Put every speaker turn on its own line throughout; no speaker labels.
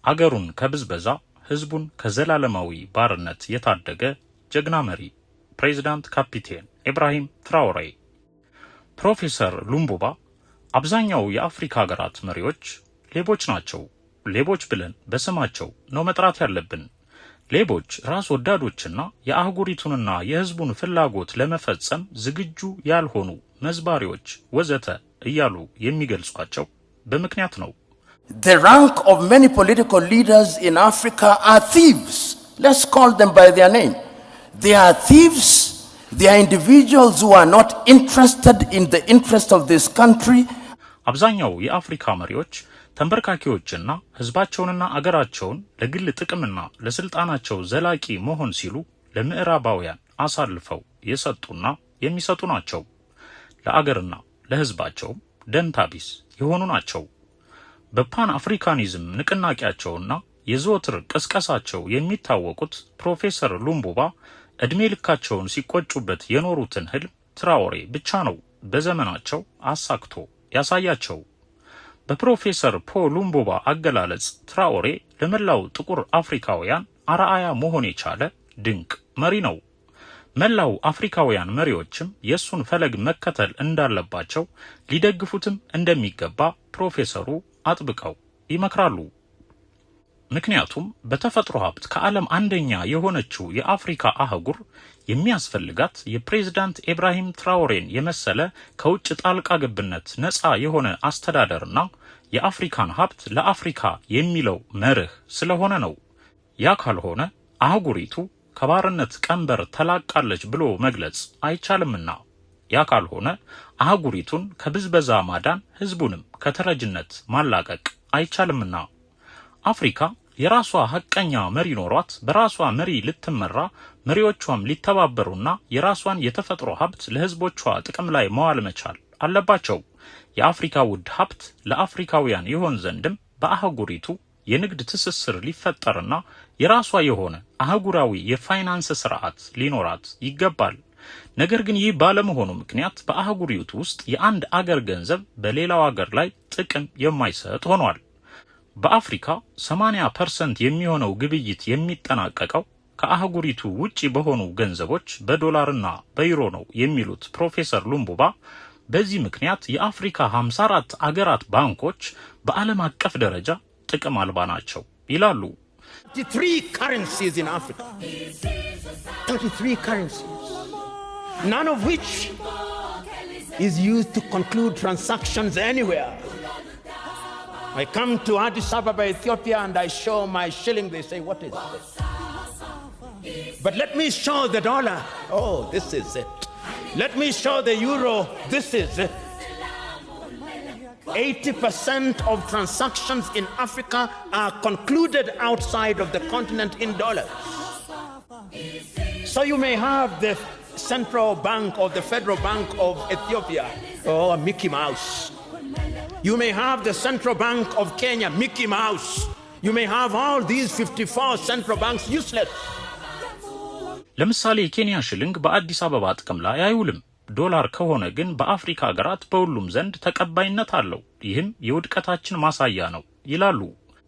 አገሩን ከብዝበዛ ህዝቡን ከዘላለማዊ ባርነት የታደገ ጀግና መሪ ፕሬዝዳንት ካፒቴን ኢብራሂም ትራኦሬ። ፕሮፌሰር ሉምቡባ አብዛኛው የአፍሪካ ሀገራት መሪዎች ሌቦች ናቸው። ሌቦች ብለን በስማቸው ነው መጥራት ያለብን። ሌቦች ራስ ወዳዶችና የአህጉሪቱንና የህዝቡን ፍላጎት ለመፈጸም ዝግጁ ያልሆኑ መዝባሪዎች ወዘተ እያሉ የሚገልጿቸው በምክንያት ነው።
The rank of many political leaders in Africa are thieves. Let's call them by their name. They are thieves. They are individuals who are not interested in the interest of this country.
አብዛኛው የአፍሪካ መሪዎች ተንበርካኪዎችና ህዝባቸውንና አገራቸውን ለግል ጥቅምና ለስልጣናቸው ዘላቂ መሆን ሲሉ ለምዕራባውያን አሳልፈው የሰጡና የሚሰጡ ናቸው። ለአገርና ለህዝባቸው ደንታቢስ የሆኑ ናቸው። በፓን አፍሪካኒዝም ንቅናቄያቸውና የዘወትር ቅስቀሳቸው የሚታወቁት ፕሮፌሰር ሉምቡባ እድሜ ልካቸውን ሲቆጩበት የኖሩትን ህልም ትራኦሬ ብቻ ነው በዘመናቸው አሳክቶ ያሳያቸው። በፕሮፌሰር ፖል ሉምቡባ አገላለጽ ትራኦሬ ለመላው ጥቁር አፍሪካውያን አርአያ መሆን የቻለ ድንቅ መሪ ነው። መላው አፍሪካውያን መሪዎችም የሱን ፈለግ መከተል እንዳለባቸው ሊደግፉትም እንደሚገባ ፕሮፌሰሩ አጥብቀው ይመክራሉ። ምክንያቱም በተፈጥሮ ሀብት ከዓለም አንደኛ የሆነችው የአፍሪካ አህጉር የሚያስፈልጋት የፕሬዝዳንት ኢብራሂም ትራኦሬን የመሰለ ከውጭ ጣልቃ ገብነት ነፃ የሆነ አስተዳደርና የአፍሪካን ሀብት ለአፍሪካ የሚለው መርህ ስለሆነ ነው። ያ ካልሆነ አህጉሪቱ ከባርነት ቀንበር ተላቃለች ብሎ መግለጽ አይቻልምና፣ ያ ካልሆነ አህጉሪቱን ከብዝበዛ ማዳን ህዝቡንም ከተረጅነት ማላቀቅ አይቻልምና አፍሪካ የራሷ ሐቀኛ መሪ ኖሯት በራሷ መሪ ልትመራ መሪዎቿም ሊተባበሩና የራሷን የተፈጥሮ ሀብት ለህዝቦቿ ጥቅም ላይ መዋል መቻል አለባቸው። የአፍሪካ ውድ ሀብት ለአፍሪካውያን ይሆን ዘንድም በአህጉሪቱ የንግድ ትስስር ሊፈጠርና የራሷ የሆነ አህጉራዊ የፋይናንስ ስርዓት ሊኖራት ይገባል። ነገር ግን ይህ ባለመሆኑ ምክንያት በአህጉሪቱ ውስጥ የአንድ አገር ገንዘብ በሌላው አገር ላይ ጥቅም የማይሰጥ ሆኗል። በአፍሪካ 80% የሚሆነው ግብይት የሚጠናቀቀው ከአህጉሪቱ ውጪ በሆኑ ገንዘቦች በዶላርና በዩሮ ነው የሚሉት ፕሮፌሰር ሉምቡባ በዚህ ምክንያት የአፍሪካ 54 አገራት ባንኮች በዓለም አቀፍ ደረጃ ጥቅም አልባ ናቸው ይላሉ።
33 currencies in Africa. 33 currencies. None of which is used to conclude transactions anywhere. I come to Addis Ababa, Ethiopia, and I show my shilling. They say, what is this? But let me show the dollar. Oh, this is it. Let me show the euro. This is it. 80% of transactions in Africa are concluded outside of the continent in dollars. So you may have the Central Bank or the Federal Bank of Ethiopia, oh, Mickey Mouse. You may have the Central Bank of Kenya, Mickey Mouse. You may have all these 54 central banks useless.
ለምሳሌ የኬንያ ሽልንግ በአዲስ አበባ ጥቅም ላይ አይውልም። ዶላር ከሆነ ግን በአፍሪካ ሀገራት በሁሉም ዘንድ ተቀባይነት አለው። ይህም የውድቀታችን ማሳያ ነው ይላሉ።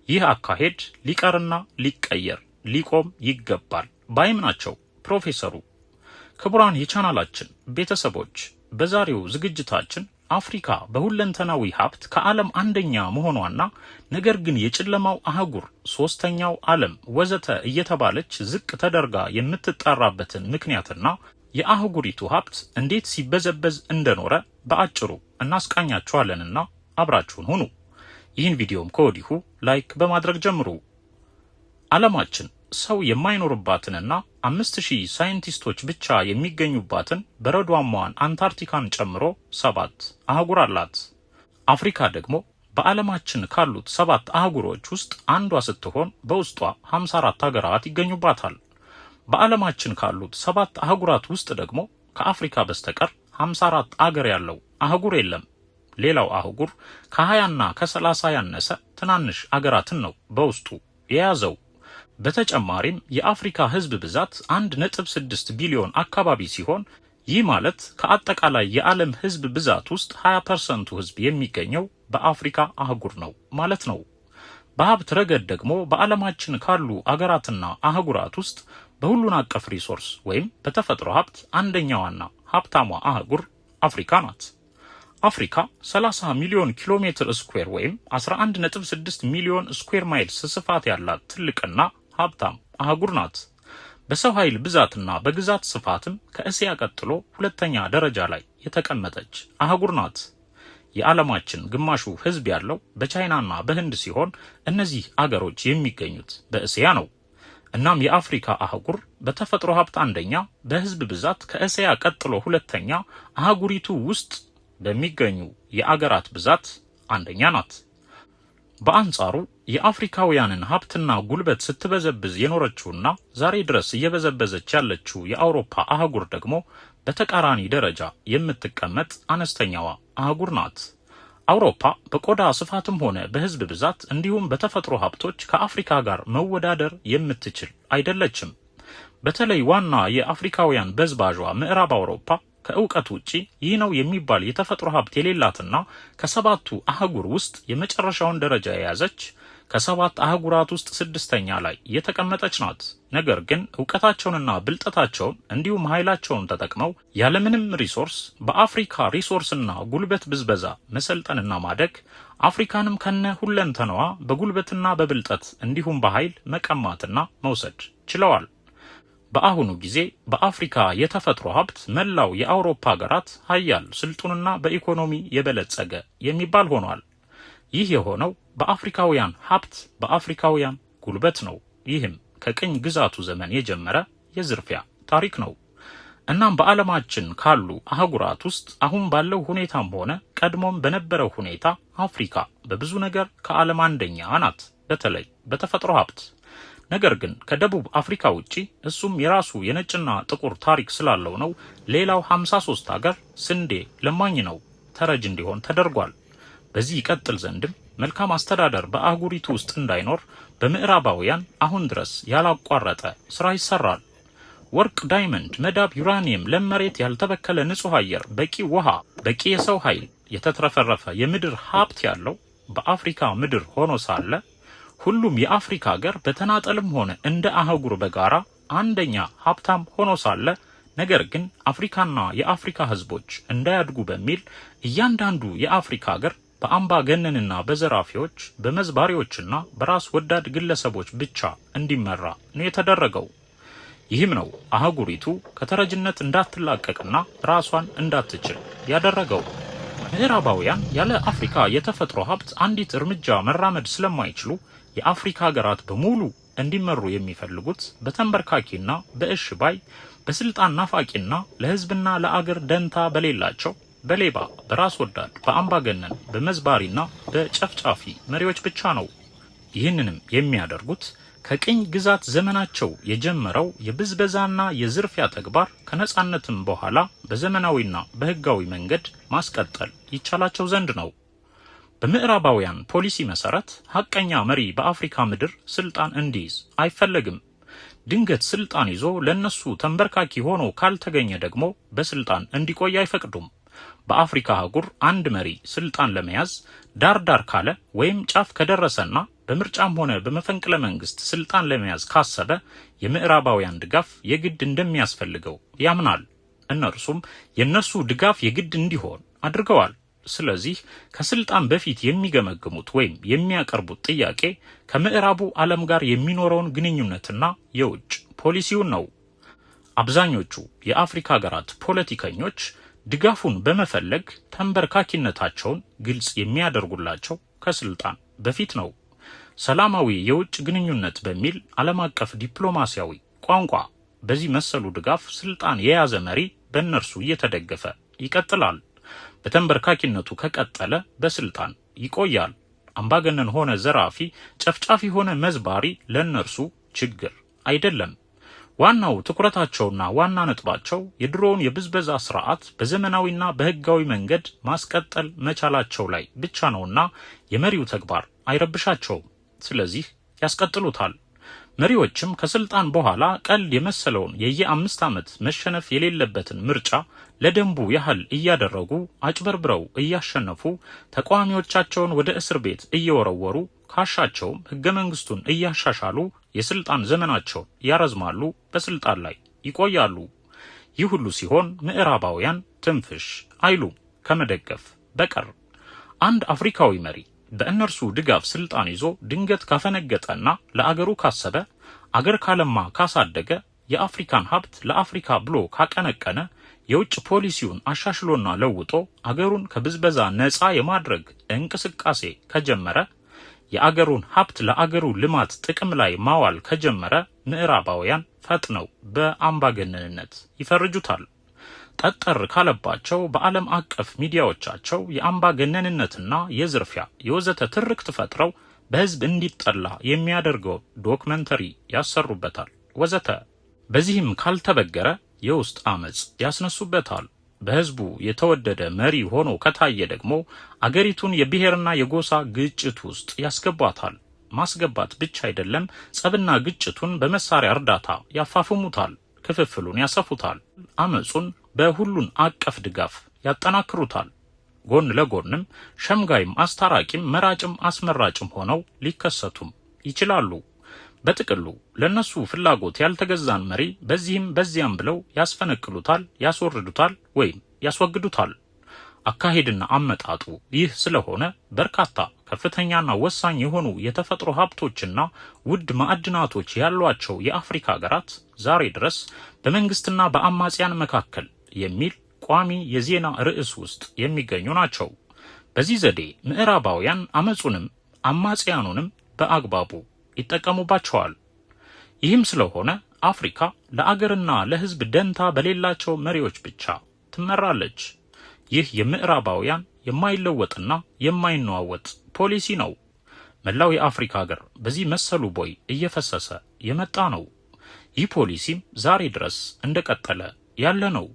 ይህ አካሄድ ሊቀርና ሊቀየር ሊቆም ይገባል ባይም ናቸው ፕሮፌሰሩ። ክቡራን የቻናላችን ቤተሰቦች በዛሬው ዝግጅታችን አፍሪካ በሁለንተናዊ ሀብት ከዓለም አንደኛ መሆኗና ነገር ግን የጨለማው አህጉር ሶስተኛው ዓለም ወዘተ እየተባለች ዝቅ ተደርጋ የምትጠራበትን ምክንያትና የአህጉሪቱ ሀብት እንዴት ሲበዘበዝ እንደኖረ በአጭሩ እናስቃኛችኋለንና አብራችሁን ሁኑ። ይህን ቪዲዮም ከወዲሁ ላይክ በማድረግ ጀምሩ። ዓለማችን ሰው የማይኖርባትንና 5000 ሳይንቲስቶች ብቻ የሚገኙባትን በረዷማዋን አንታርክቲካን ጨምሮ 7 አህጉር አላት። አፍሪካ ደግሞ በዓለማችን ካሉት 7 አህጉሮች ውስጥ አንዷ ስትሆን በውስጧ 54 ሀገራት ይገኙባታል። በዓለማችን ካሉት 7 አህጉራት ውስጥ ደግሞ ከአፍሪካ በስተቀር 54 አገር ያለው አህጉር የለም። ሌላው አህጉር ከ20ና ከ30 ያነሰ ትናንሽ አገራትን ነው በውስጡ የያዘው። በተጨማሪም የአፍሪካ ህዝብ ብዛት 1.6 ቢሊዮን አካባቢ ሲሆን ይህ ማለት ከአጠቃላይ የዓለም ህዝብ ብዛት ውስጥ 20% ህዝብ የሚገኘው በአፍሪካ አህጉር ነው ማለት ነው። በሀብት ረገድ ደግሞ በዓለማችን ካሉ አገራትና አህጉራት ውስጥ በሁሉን አቀፍ ሪሶርስ ወይም በተፈጥሮ ሀብት አንደኛዋና ሀብታሟ አህጉር አፍሪካ ናት። አፍሪካ 30 ሚሊዮን ኪሎ ሜትር ስኩዌር ወይም 11.6 ሚሊዮን ስኩዌር ማይልስ ስፋት ያላት ትልቅና ሀብታም አህጉር ናት። በሰው ኃይል ብዛትና በግዛት ስፋትም ከእስያ ቀጥሎ ሁለተኛ ደረጃ ላይ የተቀመጠች አህጉር ናት። የዓለማችን ግማሹ ህዝብ ያለው በቻይናና በህንድ ሲሆን እነዚህ አገሮች የሚገኙት በእስያ ነው። እናም የአፍሪካ አህጉር በተፈጥሮ ሀብት አንደኛ፣ በህዝብ ብዛት ከእስያ ቀጥሎ ሁለተኛ፣ አህጉሪቱ ውስጥ በሚገኙ የአገራት ብዛት አንደኛ ናት። በአንጻሩ የአፍሪካውያንን ሀብትና ጉልበት ስትበዘብዝ የኖረችውና ዛሬ ድረስ እየበዘበዘች ያለችው የአውሮፓ አህጉር ደግሞ በተቃራኒ ደረጃ የምትቀመጥ አነስተኛዋ አህጉር ናት። አውሮፓ በቆዳ ስፋትም ሆነ በህዝብ ብዛት እንዲሁም በተፈጥሮ ሀብቶች ከአፍሪካ ጋር መወዳደር የምትችል አይደለችም። በተለይ ዋና የአፍሪካውያን በዝባዧ ምዕራብ አውሮፓ ከእውቀት ውጪ ይህ ነው የሚባል የተፈጥሮ ሀብት የሌላትና ከሰባቱ አህጉር ውስጥ የመጨረሻውን ደረጃ የያዘች ከሰባት አህጉራት ውስጥ ስድስተኛ ላይ የተቀመጠች ናት። ነገር ግን እውቀታቸውንና ብልጠታቸውን እንዲሁም ኃይላቸውን ተጠቅመው ያለምንም ሪሶርስ በአፍሪካ ሪሶርስና ጉልበት ብዝበዛ መሰልጠንና ማደግ አፍሪካንም ከነ ሁለንተናዋ በጉልበትና በብልጠት እንዲሁም በኃይል መቀማትና መውሰድ ችለዋል። በአሁኑ ጊዜ በአፍሪካ የተፈጥሮ ሀብት መላው የአውሮፓ ሀገራት ሀያል፣ ስልጡንና በኢኮኖሚ የበለጸገ የሚባል ሆኗል። ይህ የሆነው በአፍሪካውያን ሀብት በአፍሪካውያን ጉልበት ነው። ይህም ከቅኝ ግዛቱ ዘመን የጀመረ የዝርፊያ ታሪክ ነው። እናም በዓለማችን ካሉ አህጉራት ውስጥ አሁን ባለው ሁኔታም ሆነ ቀድሞም በነበረው ሁኔታ አፍሪካ በብዙ ነገር ከዓለም አንደኛ ናት፣ በተለይ በተፈጥሮ ሀብት። ነገር ግን ከደቡብ አፍሪካ ውጪ እሱም የራሱ የነጭና ጥቁር ታሪክ ስላለው ነው ሌላው 53 ሀገር ስንዴ ለማኝ ነው ተረጅ እንዲሆን ተደርጓል። በዚህ ይቀጥል ዘንድም መልካም አስተዳደር በአህጉሪቱ ውስጥ እንዳይኖር በምዕራባውያን አሁን ድረስ ያላቋረጠ ስራ ይሰራል። ወርቅ፣ ዳይመንድ፣ መዳብ፣ ዩራኒየም፣ ለም መሬት፣ ያልተበከለ ንጹህ አየር፣ በቂ ውሃ፣ በቂ የሰው ኃይል፣ የተትረፈረፈ የምድር ሀብት ያለው በአፍሪካ ምድር ሆኖ ሳለ ሁሉም የአፍሪካ ሀገር በተናጠልም ሆነ እንደ አህጉር በጋራ አንደኛ ሀብታም ሆኖ ሳለ ነገር ግን አፍሪካና የአፍሪካ ህዝቦች እንዳያድጉ በሚል እያንዳንዱ የአፍሪካ ሀገር በአምባገነንና በዘራፊዎች በመዝባሪዎችና በራስ ወዳድ ግለሰቦች ብቻ እንዲመራ ነው የተደረገው። ይህም ነው አህጉሪቱ ከተረጅነት እንዳትላቀቅና ራሷን እንዳትችል ያደረገው። ምዕራባውያን ያለ አፍሪካ የተፈጥሮ ሀብት አንዲት እርምጃ መራመድ ስለማይችሉ የአፍሪካ ሀገራት በሙሉ እንዲመሩ የሚፈልጉት በተንበርካኪና በእሽ ባይ በስልጣን ናፋቂና ለህዝብና ለአገር ደንታ በሌላቸው በሌባ በራስ ወዳድ በአምባገነን በመዝባሪና በጨፍጫፊ መሪዎች ብቻ ነው። ይህንንም የሚያደርጉት ከቅኝ ግዛት ዘመናቸው የጀመረው የብዝበዛና የዝርፊያ ተግባር ከነጻነትም በኋላ በዘመናዊና በህጋዊ መንገድ ማስቀጠል ይቻላቸው ዘንድ ነው። በምዕራባውያን ፖሊሲ መሰረት ሐቀኛ መሪ በአፍሪካ ምድር ስልጣን እንዲይዝ አይፈለግም። ድንገት ስልጣን ይዞ ለነሱ ተንበርካኪ ሆኖ ካልተገኘ ደግሞ በስልጣን እንዲቆይ አይፈቅዱም። በአፍሪካ አህጉር አንድ መሪ ስልጣን ለመያዝ ዳር ካለ ወይም ጫፍ ከደረሰና በምርጫም ሆነ በመፈንቅለ መንግስት ስልጣን ለመያዝ ካሰበ የምዕራባውያን ድጋፍ የግድ እንደሚያስፈልገው ያምናል። እነርሱም የነሱ ድጋፍ የግድ እንዲሆን አድርገዋል። ስለዚህ ከስልጣን በፊት የሚገመግሙት ወይም የሚያቀርቡት ጥያቄ ከምዕራቡ ዓለም ጋር የሚኖረውን ግንኙነትና የውጭ ፖሊሲውን ነው። አብዛኞቹ የአፍሪካ ሀገራት ፖለቲከኞች ድጋፉን በመፈለግ ተንበርካኪነታቸውን ግልጽ የሚያደርጉላቸው ከስልጣን በፊት ነው። ሰላማዊ የውጭ ግንኙነት በሚል ዓለም አቀፍ ዲፕሎማሲያዊ ቋንቋ በዚህ መሰሉ ድጋፍ ስልጣን የያዘ መሪ በእነርሱ እየተደገፈ ይቀጥላል። በተንበርካኪነቱ ከቀጠለ በስልጣን ይቆያል። አምባገነን ሆነ ዘራፊ፣ ጨፍጫፊ ሆነ መዝባሪ ለእነርሱ ችግር አይደለም። ዋናው ትኩረታቸውና ዋና ነጥባቸው የድሮውን የብዝበዛ ስርዓት በዘመናዊና በህጋዊ መንገድ ማስቀጠል መቻላቸው ላይ ብቻ ነውና የመሪው ተግባር አይረብሻቸውም። ስለዚህ ያስቀጥሉታል። መሪዎችም ከስልጣን በኋላ ቀልድ የመሰለውን የየ5 ዓመት መሸነፍ የሌለበትን ምርጫ ለደንቡ ያህል እያደረጉ አጭበርብረው እያሸነፉ ተቃዋሚዎቻቸውን ወደ እስር ቤት እየወረወሩ ካሻቸውም ህገ መንግስቱን እያሻሻሉ የስልጣን ዘመናቸውን ያረዝማሉ፣ በስልጣን ላይ ይቆያሉ። ይህ ሁሉ ሲሆን ምዕራባውያን ትንፍሽ አይሉ ከመደገፍ በቀር። አንድ አፍሪካዊ መሪ በእነርሱ ድጋፍ ስልጣን ይዞ ድንገት ካፈነገጠና ለአገሩ ካሰበ፣ አገር ካለማ ካሳደገ፣ የአፍሪካን ሀብት ለአፍሪካ ብሎ ካቀነቀነ፣ የውጭ ፖሊሲውን አሻሽሎና ለውጦ አገሩን ከብዝበዛ ነፃ የማድረግ እንቅስቃሴ ከጀመረ፣ የአገሩን ሀብት ለአገሩ ልማት ጥቅም ላይ ማዋል ከጀመረ ምዕራባውያን ፈጥነው በአምባገነንነት ይፈርጁታል። ጠጠር ካለባቸው በዓለም አቀፍ ሚዲያዎቻቸው የአምባገነንነትና የዝርፊያ የወዘተ ትርክት ፈጥረው በህዝብ እንዲጠላ የሚያደርገው ዶክመንተሪ ያሰሩበታል ወዘተ። በዚህም ካልተበገረ የውስጥ አመጽ ያስነሱበታል። በህዝቡ የተወደደ መሪ ሆኖ ከታየ ደግሞ አገሪቱን የብሔርና የጎሳ ግጭት ውስጥ ያስገቧታል። ማስገባት ብቻ አይደለም፣ ጸብና ግጭቱን በመሳሪያ እርዳታ ያፋፍሙታል፣ ክፍፍሉን ያሰፉታል፣ አመጹን በሁሉን አቀፍ ድጋፍ ያጠናክሩታል። ጎን ለጎንም ሸምጋይም አስታራቂም መራጭም አስመራጭም ሆነው ሊከሰቱም ይችላሉ። በጥቅሉ ለነሱ ፍላጎት ያልተገዛን መሪ በዚህም በዚያም ብለው ያስፈነቅሉታል፣ ያስወርዱታል ወይም ያስወግዱታል። አካሄድና አመጣጡ ይህ ስለሆነ በርካታ ከፍተኛና ወሳኝ የሆኑ የተፈጥሮ ሀብቶችና ውድ ማዕድናቶች ያሏቸው የአፍሪካ ሀገራት ዛሬ ድረስ በመንግስትና በአማጽያን መካከል የሚል ቋሚ የዜና ርዕስ ውስጥ የሚገኙ ናቸው። በዚህ ዘዴ ምዕራባውያን አመጹንም አማጽያኑንም በአግባቡ ይጠቀሙባቸዋል። ይህም ስለሆነ አፍሪካ ለአገርና ለህዝብ ደንታ በሌላቸው መሪዎች ብቻ ትመራለች። ይህ የምዕራባውያን የማይለወጥና የማይነዋወጥ ፖሊሲ ነው። መላው የአፍሪካ ሀገር በዚህ መሰሉ ቦይ እየፈሰሰ የመጣ ነው። ይህ ፖሊሲም ዛሬ ድረስ እንደቀጠለ ያለ ነው።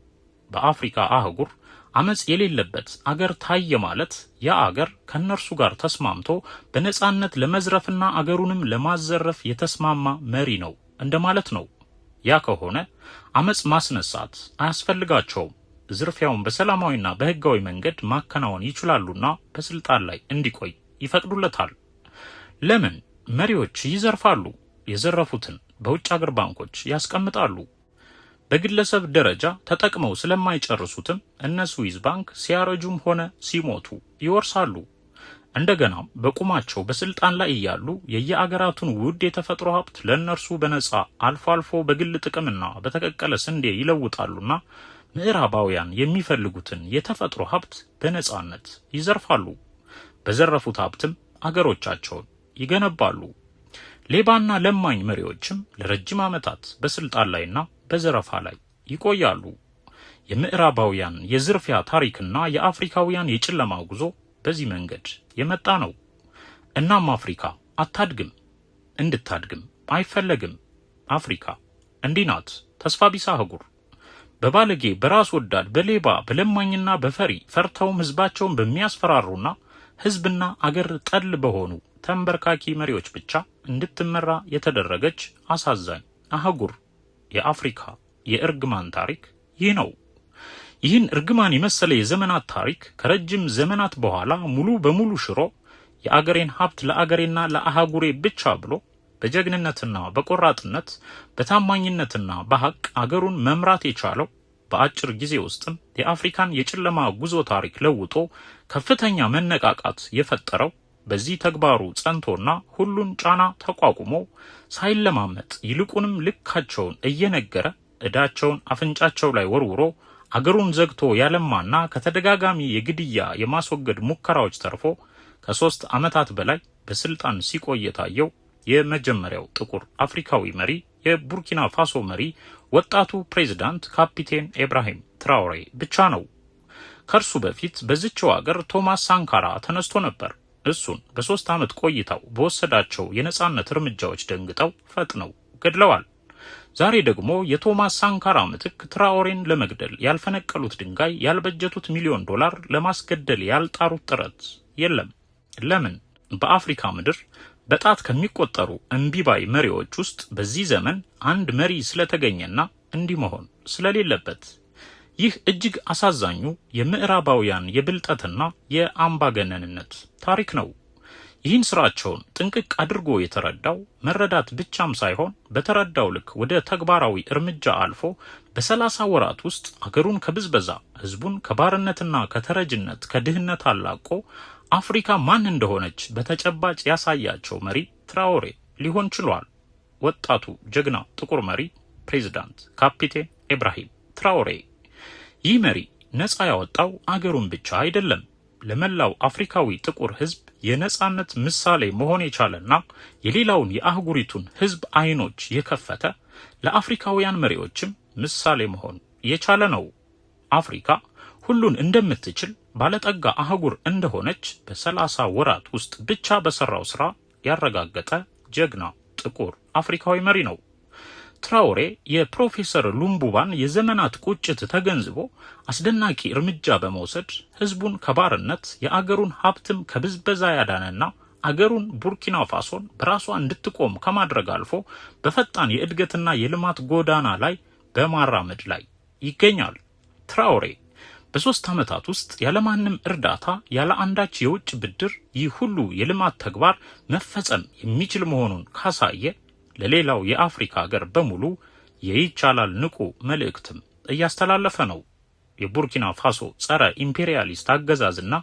በአፍሪካ አህጉር አመጽ የሌለበት አገር ታየ ማለት ያ አገር ከነርሱ ጋር ተስማምቶ በነጻነት ለመዝረፍና አገሩንም ለማዘረፍ የተስማማ መሪ ነው እንደማለት ነው። ያ ከሆነ አመጽ ማስነሳት አያስፈልጋቸውም። ዝርፊያውን በሰላማዊና በህጋዊ መንገድ ማከናወን ይችላሉና በስልጣን ላይ እንዲቆይ ይፈቅዱለታል። ለምን? መሪዎች ይዘርፋሉ። የዘረፉትን በውጭ አገር ባንኮች ያስቀምጣሉ። በግለሰብ ደረጃ ተጠቅመው ስለማይጨርሱትም እነ ስዊዝ ባንክ ሲያረጁም ሆነ ሲሞቱ ይወርሳሉ። እንደገናም በቁማቸው በስልጣን ላይ እያሉ የየአገራቱን ውድ የተፈጥሮ ሀብት ለነርሱ በነጻ አልፎ አልፎ በግል ጥቅምና በተቀቀለ ስንዴ ይለውጣሉና ምዕራባውያን የሚፈልጉትን የተፈጥሮ ሀብት በነጻነት ይዘርፋሉ። በዘረፉት ሀብትም አገሮቻቸውን ይገነባሉ። ሌባና ለማኝ መሪዎችም ለረጅም ዓመታት በስልጣን ላይና በዘረፋ ላይ ይቆያሉ። የምዕራባውያን የዝርፊያ ታሪክና የአፍሪካውያን የጨለማ ጉዞ በዚህ መንገድ የመጣ ነው። እናም አፍሪካ አታድግም፣ እንድታድግም አይፈለግም። አፍሪካ እንዲህ ናት፣ ተስፋ ቢስ አህጉር። በባለጌ በራስ ወዳድ በሌባ በለማኝና በፈሪ ፈርተውም ህዝባቸውን በሚያስፈራሩና ህዝብና አገር ጠል በሆኑ ተንበርካኪ መሪዎች ብቻ እንድትመራ የተደረገች አሳዛኝ አህጉር የአፍሪካ የእርግማን ታሪክ ይህ ነው። ይህን እርግማን የመሰለ የዘመናት ታሪክ ከረጅም ዘመናት በኋላ ሙሉ በሙሉ ሽሮ የአገሬን ሀብት ለአገሬና ለአህጉሬ ብቻ ብሎ በጀግንነትና በቆራጥነት በታማኝነትና በሐቅ አገሩን መምራት የቻለው በአጭር ጊዜ ውስጥም የአፍሪካን የጨለማ ጉዞ ታሪክ ለውጦ ከፍተኛ መነቃቃት የፈጠረው በዚህ ተግባሩ ጸንቶና ሁሉን ጫና ተቋቁሞ ሳይለማመጥ ይልቁንም ልካቸውን እየነገረ እዳቸውን አፍንጫቸው ላይ ወርውሮ አገሩን ዘግቶ ያለማና ከተደጋጋሚ የግድያ የማስወገድ ሙከራዎች ተርፎ ከ3 ዓመታት በላይ በስልጣን ሲቆይ የታየው የመጀመሪያው ጥቁር አፍሪካዊ መሪ የቡርኪና ፋሶ መሪ ወጣቱ ፕሬዝዳንት ካፒቴን ኢብራሂም ትራኦሬ ብቻ ነው። ከርሱ በፊት በዚህው ሀገር ቶማስ ሳንካራ ተነስቶ ነበር። እሱን በ3 ዓመት ቆይታው በወሰዳቸው የነጻነት እርምጃዎች ደንግጠው ፈጥነው ገድለዋል። ዛሬ ደግሞ የቶማስ ሳንካራ ምትክ ትራኦሬን ለመግደል ያልፈነቀሉት ድንጋይ፣ ያልበጀቱት $1,000,000 ለማስገደል ያልጣሩት ጥረት የለም። ለምን? በአፍሪካ ምድር በጣት ከሚቆጠሩ እምቢባይ መሪዎች ውስጥ በዚህ ዘመን አንድ መሪ ስለተገኘና እንዲህ መሆን ስለሌለበት ይህ እጅግ አሳዛኙ የምዕራባውያን የብልጠትና የአምባገነንነት ታሪክ ነው። ይህን ስራቸውን ጥንቅቅ አድርጎ የተረዳው መረዳት ብቻም ሳይሆን በተረዳው ልክ ወደ ተግባራዊ እርምጃ አልፎ በ30 ወራት ውስጥ አገሩን ከብዝበዛ ህዝቡን ከባርነትና ከተረጅነት ከድህነት አላቆ አፍሪካ ማን እንደሆነች በተጨባጭ ያሳያቸው መሪ ትራኦሬ ሊሆን ችሏል። ወጣቱ ጀግና ጥቁር መሪ ፕሬዝዳንት ካፒቴን ኢብራሂም ትራኦሬ። ይህ መሪ ነፃ ያወጣው አገሩን ብቻ አይደለም፣ ለመላው አፍሪካዊ ጥቁር ህዝብ የነጻነት ምሳሌ መሆን የቻለና የሌላውን የአህጉሪቱን ህዝብ አይኖች የከፈተ ለአፍሪካውያን መሪዎችም ምሳሌ መሆን የቻለ ነው። አፍሪካ ሁሉን እንደምትችል ባለጠጋ አህጉር እንደሆነች በ30 ወራት ውስጥ ብቻ በሰራው ስራ ያረጋገጠ ጀግና ጥቁር አፍሪካዊ መሪ ነው። ትራኦሬ የፕሮፌሰር ሉምቡባን የዘመናት ቁጭት ተገንዝቦ አስደናቂ እርምጃ በመውሰድ ህዝቡን ከባርነት የአገሩን ሀብትም ከብዝበዛ ያዳነና አገሩን ቡርኪና ፋሶን በራሷ እንድትቆም ከማድረግ አልፎ በፈጣን የእድገትና የልማት ጎዳና ላይ በማራመድ ላይ ይገኛል። ትራኦሬ በ3 ዓመታት ውስጥ ያለማንም እርዳታ ያለ አንዳች የውጭ ብድር ይህ ሁሉ የልማት ተግባር መፈጸም የሚችል መሆኑን ካሳየ ለሌላው የአፍሪካ ሀገር በሙሉ የይቻላል ንቁ መልእክትም እያስተላለፈ ነው። የቡርኪና ፋሶ ጸረ ኢምፔሪያሊስት አገዛዝና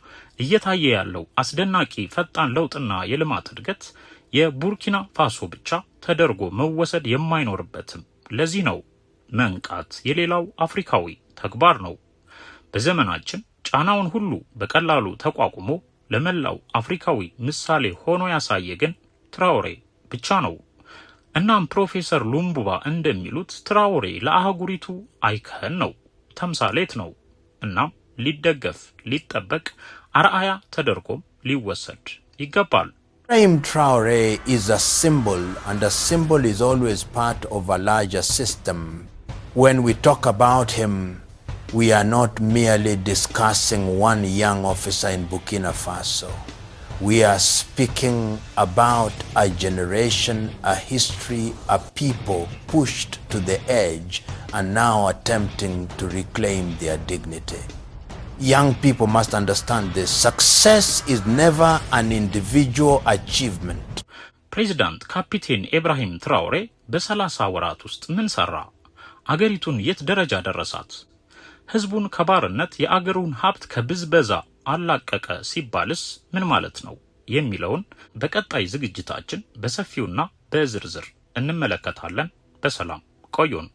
እየታየ ያለው አስደናቂ ፈጣን ለውጥና የልማት እድገት የቡርኪና ፋሶ ብቻ ተደርጎ መወሰድ የማይኖርበትም ለዚህ ነው። መንቃት የሌላው አፍሪካዊ ተግባር ነው። በዘመናችን ጫናውን ሁሉ በቀላሉ ተቋቁሞ ለመላው አፍሪካዊ ምሳሌ ሆኖ ያሳየ ግን ትራኦሬ ብቻ ነው። እናም ፕሮፌሰር ሉምቡባ እንደሚሉት ትራኦሬ ለአህጉሪቱ አይከን ነው፣ ተምሳሌት ነው። እናም ሊደገፍ ሊጠበቅ አርአያ ተደርጎም ሊወሰድ ይገባል።
Ibrahim Traore is a symbol, and a symbol is always part of a larger system. When we talk about him, we are not merely discussing one young officer in Burkina Faso. We are speaking about a generation, a history, a people pushed to the edge and now attempting to reclaim their dignity. Young people must understand this. Success is never an individual achievement.
ፕሬዝዳንት ካፒቴን ኢብራሂም ትራኦሬ በ30 ወራት ውስጥ ምን ሰራ? አገሪቱን የት ደረጃ ደረሳት? ህዝቡን ከባርነት የአገሩን ሀብት ከብዝበዛ አላቀቀ ሲባልስ ምን ማለት ነው የሚለውን በቀጣይ ዝግጅታችን በሰፊውና በዝርዝር እንመለከታለን። በሰላም ቆዩን።